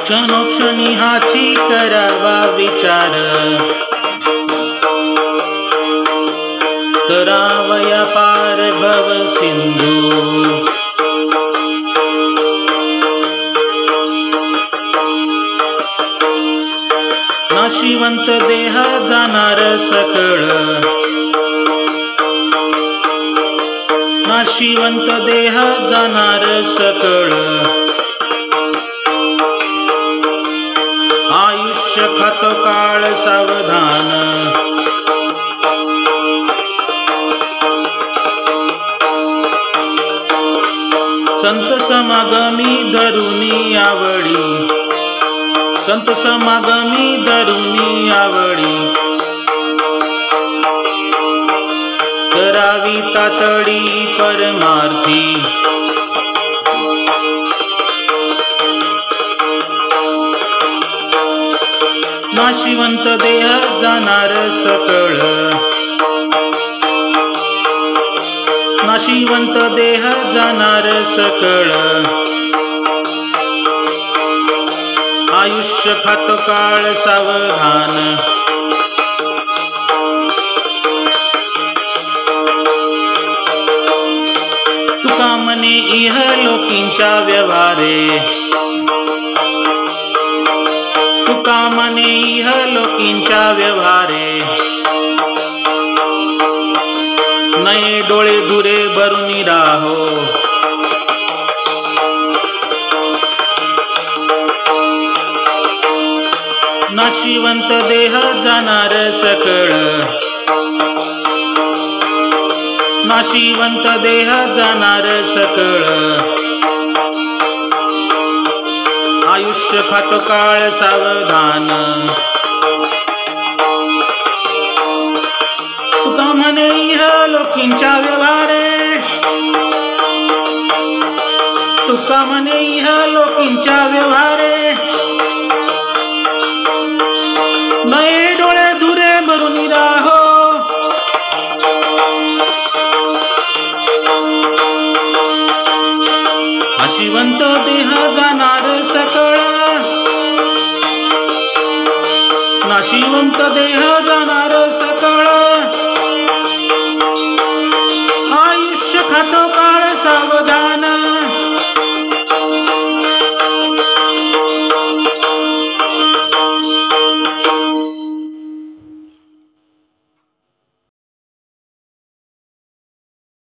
क्षणोक्षणी हाची करावा विचार, तरावया पार भव सिंधू. नाशिवंत देह जाणार सकळ, नाशिवंत देह जाणार सकळ. आयुष्य खातो काळ सावधान, संत समागमी धरुनी आवडी, संत समागमी धरुनी आवडी. करावी तातडी परमार्थी, नाशिवंत देह जाणार सकळ, नाशिवंत देह जाणार सकळ. आयुष्य खात काळ सावधान, तुका म्हणे इह लोकींच्या व्यवहारे, तुका म्हणे इह लोकींच्या व्यवहारे. नये डोळे धुरे भरुनी राहो, नाशिवंत देह जाणार सकळ, नाशिवंत देह जाणार सकळ. आयुष्य खात काळ सावधान, तुका म्हणे इह लोकींच्या व्यवहारे, तुका म्हणे इह लोकींच्या व्यवहारे. नये डोळे धुरे भरुनी राहो, नाशिवंत देह जाणार सकळ, नाशिवंत देह जाणार